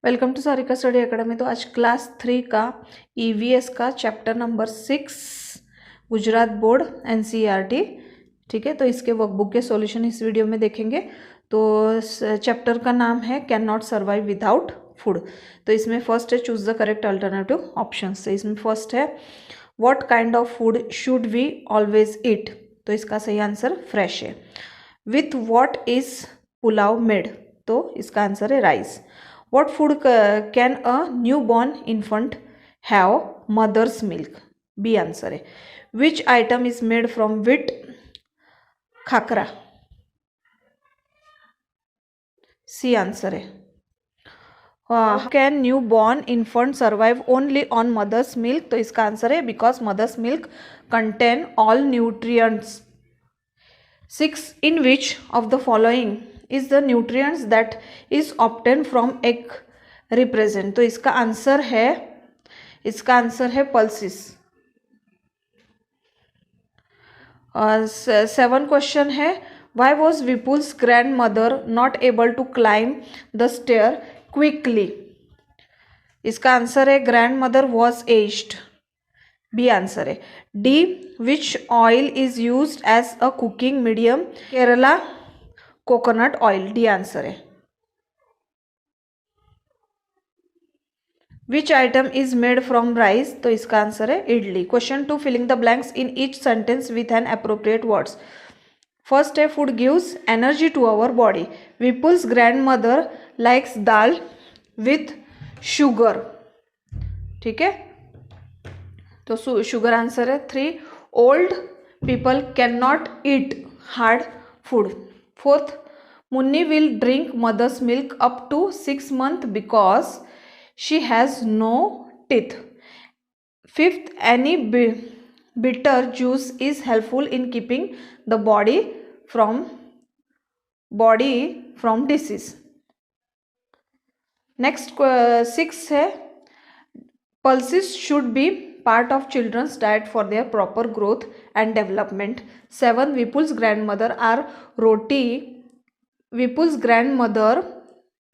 Welcome to Sarika study academy. तो आज class 3 का ईवीएस का chapter number 6 Gujarat board NCERT, ठीक है। तो इसके वर्कबुक के सॉल्यूशन इस वीडियो में देखेंगे। तो चैप्टर का नाम है can not survive without food. तो इसमें फर्स्ट है choose the correct alternative options. तो इसमें फर्स्ट है what kind of food should we always eat. तो इसका सही आंसर फ्रेश है। With what is pulao made. तो इसका आंसर है rice. What food can a newborn infant have? Mother's milk. B answer है। Which item is made from wheat? Khakhra. C answer है। How can newborn infant survive only on mother's milk? तो इसका answer है because mother's milk contain all nutrients. 6. In which of the following is the nutrients that is obtained from egg represent? तो इसका answer है pulses. 7 question है why was Vipul's grand mother not able to climb the stair quickly. इसका answer है grandmother was aged. B answer है। D which oil is used as a cooking medium. Kerala coconut oil. D answer है। Which item is made from rice. तो इसका answer है idli. Question 2 filling the blanks in each sentence with an appropriate words. First है food gives energy to our body. Vipul's grand mother likes dal with sugar, ठीक है। तो sugar answer है। 3 old people can not eat hard food. 4th Munni will drink mother's milk up to 6 months because she has no teeth. 5th any bitter juice is helpful in keeping the body from disease. Next 6 है pulses should be part of children's diet for their proper growth and development. 7 Vipul's grandmother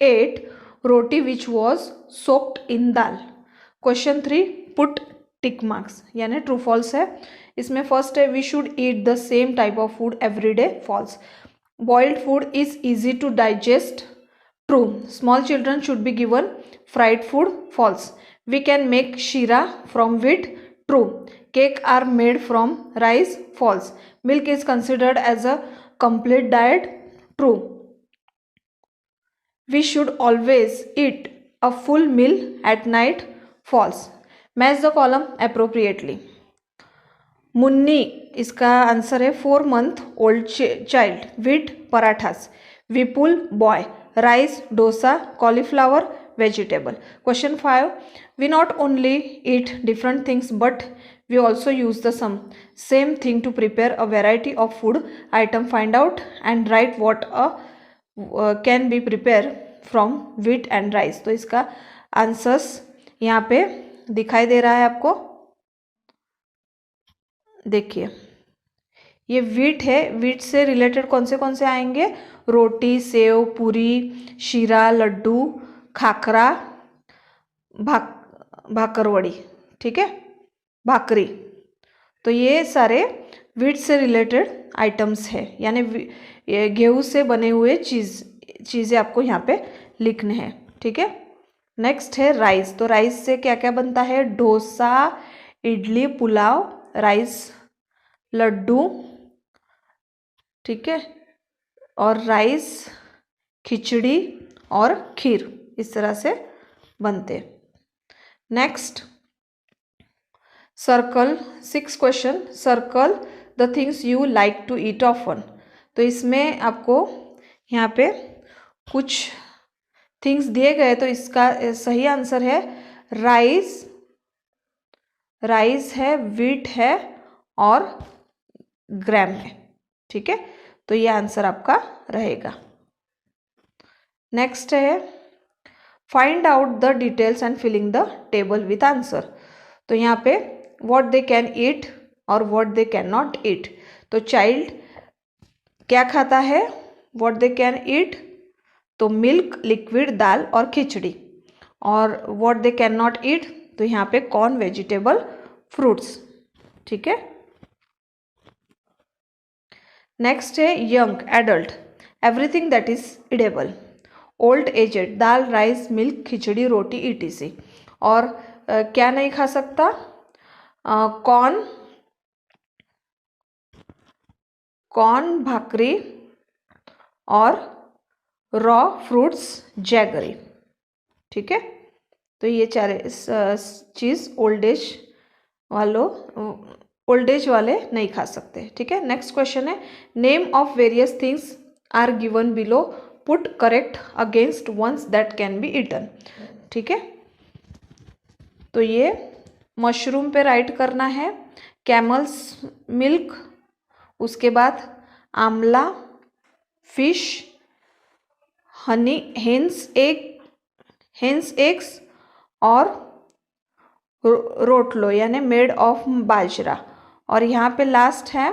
ate roti which was soaked in dal. Question 3 put tick marks यानी true false है। इसमें first है we should eat the same type of food every day. False. Boiled food is easy to digest. True. Small children should be given fried food. False. We can make sheera from wheat. True. Cake are made from rice. False. Milk is considered as a complete diet. True. We should always eat a full meal at night. False. Match the column appropriately. Munni इसका answer है 4 month old child. Wheat parathas. Vipul boy. Rice dosa. Cauliflower vegetable. Question 5 we not only eat different things but we also use the same thing to prepare a variety of food item. Find out and write what can be prepared from wheat and rice. तो इसका answers यहाँ पे दिखाई दे रहा है आपको, देखिए ये वीट है। वीट से रिलेटेड कौन से आएंगे? रोटी, सेव, पूरी, शीरा, लड्डू, खाकरा, भाकरवड़ी, ठीक है, भाकरी। तो ये सारे वीट से रिलेटेड आइटम्स है, यानी गेहूं से बने हुए चीज़ें आपको यहाँ पे लिखने हैं, ठीक है। नेक्स्ट है राइस। तो राइस से क्या क्या बनता है? डोसा, इडली, पुलाव, राइस लड्डू, ठीक है, और राइस खिचड़ी और खीर, इस तरह से बनते। Next circle 6 question circle the things you like to eat often. तो इसमें आपको यहाँ पे कुछ थिंग्स दिए गए, तो इसका सही आंसर है राइस है, वीट है और ग्राम है, ठीक है। तो ये आंसर आपका रहेगा। नेक्स्ट है find out the details and filling the table with answer. तो यहाँ पे व्हाट दे कैन ईट और what they can not eat. तो चाइल्ड क्या खाता है? व्हाट दे कैन ईट, तो मिल्क, लिक्विड, दाल और खिचड़ी। और what they can not eat, तो यहाँ पे कॉर्न, वेजिटेबल, फ्रूट्स, ठीक है। नेक्स्ट है young, adult, everything that is edible. Old, aged, dal, rice, milk, khichdi, roti, ETC. और क्या नहीं खा सकता, कॉर्न, भाकरी और रॉ फ्रूट्स, जैगरी, ठीक है। तो ये चार चीज़ ओल्ड एज वाले नहीं खा सकते, ठीक है। नेक्स्ट क्वेश्चन है name of various things are given below, put correct against ones that can be eaten, ठीक है। तो ये मशरूम पे राइट करना है, कैमल्स मिल्क, उसके बाद amla, fish, honey, hen's eggs और रोटलो यानी मेड ऑफ बाजरा। और यहाँ पे लास्ट है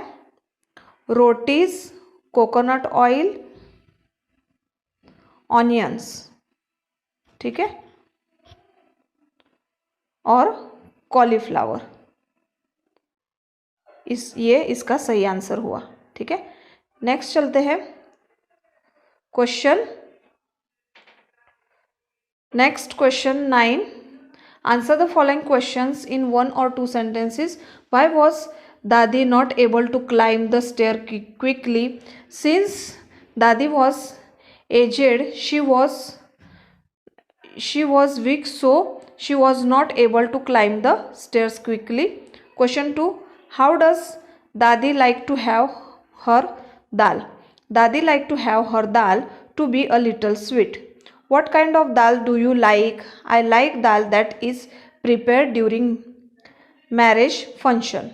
रोटीज, कोकोनट ऑयल, ऑनियंस, ठीक है, और कॉलीफ्लावर। ये इसका सही आंसर हुआ, ठीक है। नेक्स्ट चलते हैं next question 9। Answer the following questions in 1 or 2 sentences. Why was Dadi not able to climb the stair quickly? Since Dadi was aged, she was weak, so she was not able to climb the stairs quickly. Question 2. How does Dadi like to have her dal? Dadi like to have her dal to be a little sweet. What kind of dal do you like? I like dal that is prepared during marriage function.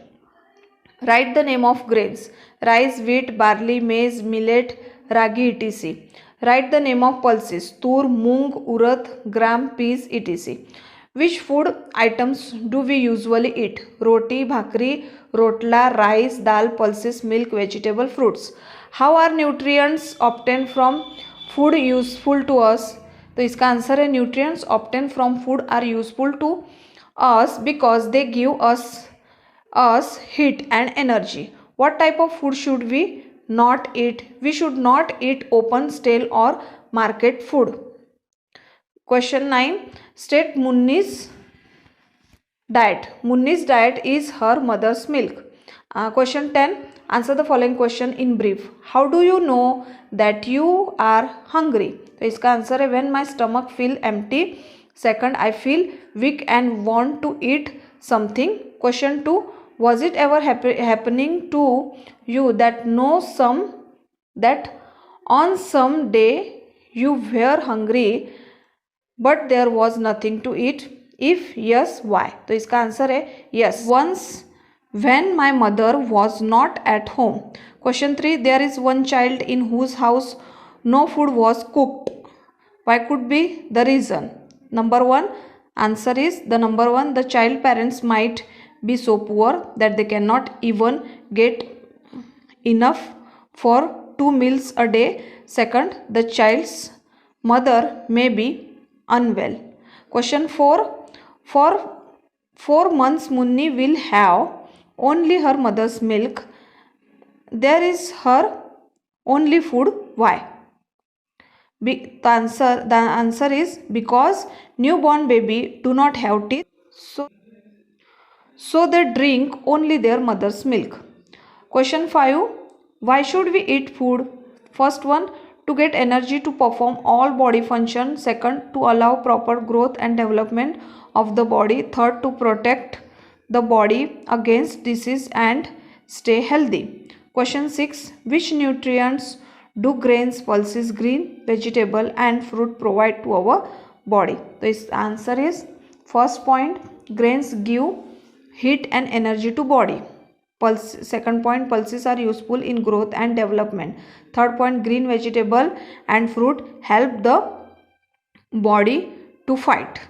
Write the name of grains: rice, wheat, barley, maize, millet, ragi, etc. Write the name of pulses: tur, moong, urad, gram, peas, etc. Which food items do we usually eat? Roti, bhakri, rotla, rice, dal, pulses, milk, vegetable, fruits. How are nutrients obtained from food useful to us? तो इसका answer है nutrients obtain from food are useful to us because they give us heat and energy. What type of food should we not eat? We should not eat open, stale और market food. Question 9. State Munni's diet. Munni's diet is her mother's milk. Question 10. Answer the following question in brief. How do you know that you are hungry? तो इसका answer है when my stomach feel empty. Second, I feel weak and want to eat something. Question 2. Was it ever happening to you that on some day you were hungry but there was nothing to eat? If yes, why? तो इसका answer है yes. Once when my mother was not at home. Question 3. There is one child in whose house no food was cooked. Why could be the reason? Number 1. Answer is the number 1. The child parents might be so poor that they cannot even get enough for 2 meals a day. Second, the child's mother may be unwell. Question 4. For 4 months Munni will have only her mother's milk. There is her only food. Why? The answer is because newborn baby do not have teeth, so they drink only their mother's milk. Question 5. Why should we eat food? First one, to get energy to perform all body function. Second, to allow proper growth and development of the body. Third, to protect the body against disease and stay healthy. Question 6. Which nutrients do grains, pulses, green vegetable and fruit provide to our body? So its answer is first point, grains give heat and energy to body. Second point, pulses are useful in growth and development. Third point, green vegetable and fruit help the body to fight.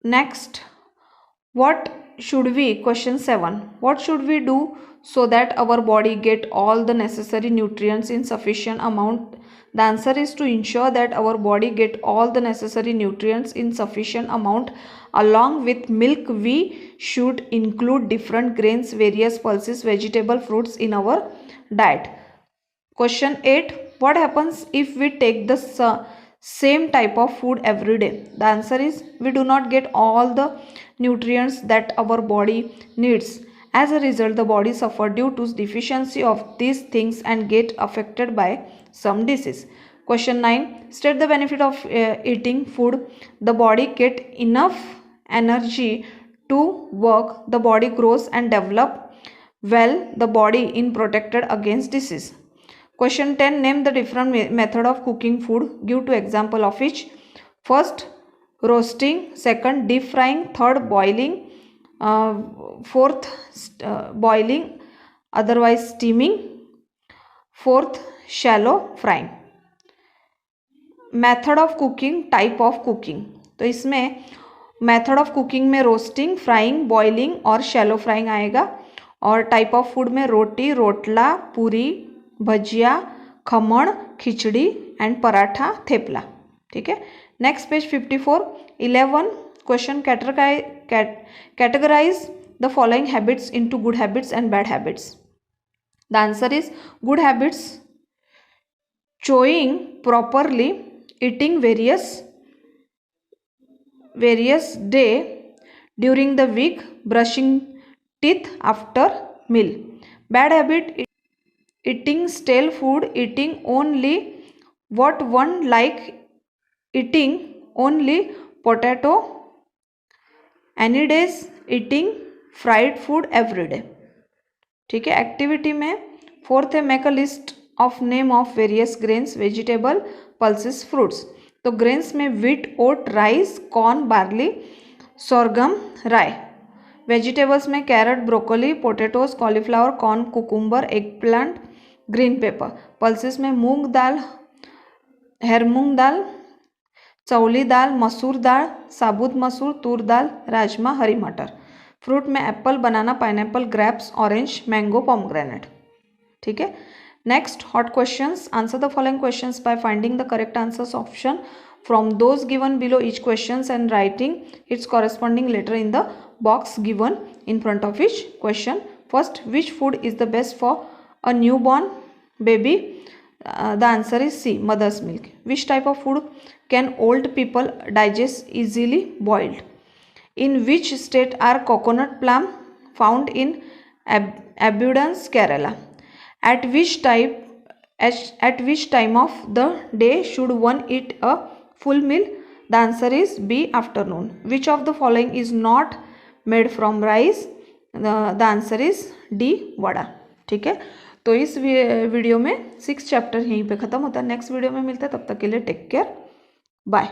Next, what should we, question 7, what should we do so that our body get all the necessary nutrients in sufficient amount The answer is to ensure that our body get all the necessary nutrients in sufficient amount. Along with milk, we should include different grains, various pulses, vegetable, fruits in our diet. Question 8. What happens if we take the same type of food every day? The answer is we do not get all the nutrients that our body needs. As a result, the body suffer due to deficiency of these things and get affected by some disease. Question 9. State the benefit of eating food. The body get enough energy to work. The body grows and develop well. The body is protected against disease. Question 10. Name the different method of cooking food. Give two example of each. First, roasting. Second, deep frying. Third, boiling. Fourth, boiling, otherwise steaming. Fourth, shallow frying. Method of cooking, type of cooking. तो इसमें method of cooking में roasting, frying, boiling और shallow frying आएगा. और type of food में रोटी, रोटला, पूरी, भजिया, खमण, खिचड़ी and paratha, thepla. ठीक है. Next page 54. 11 question. categorize the following habits into good habits and bad habits. The answer is good habits: chewing properly, eating various day during the week, brushing teeth after meal. Bad habit: eating stale food, eating only what one like, eating only potato any days, eating fried food every day. ठीक है. Activity में fourth है make a list of name of various grains, vegetable, pulses, fruits. तो grains में wheat, oat, rice, corn, barley, sorghum, rye. Vegetables में carrot, broccoli, potatoes, cauliflower, corn, cucumber, egg plant, green pepper. Pulses में मूंग दाल, हर मूंग दाल, चौली दाल, मसूर दाल, साबुत मसूर, तूर दाल, राजमा, हरी मटर. Fruit में apple, banana, pineapple, grapes, orange, mango, pomegranate. ठीक है. Next hot questions. Answer the following questions by finding the correct answers option from those given below each questions and writing its corresponding letter in the box given in front of each question. First, which food is the best for a newborn baby? The answer is C, mother's milk. Which type of food can old people digest easily? Boiled. In which state are coconut plum found in abundance? Kerala. At which time of the day should one eat a full meal? The answer is B, afternoon. Which of the following is not made from rice? The answer is D, vada. ठीक है. तो इस video में 6 chapter यहीं पे ख़त्म होता है. नेक्स्ट वीडियो में मिलता है. तब तक के लिए टेक केयर. बाय.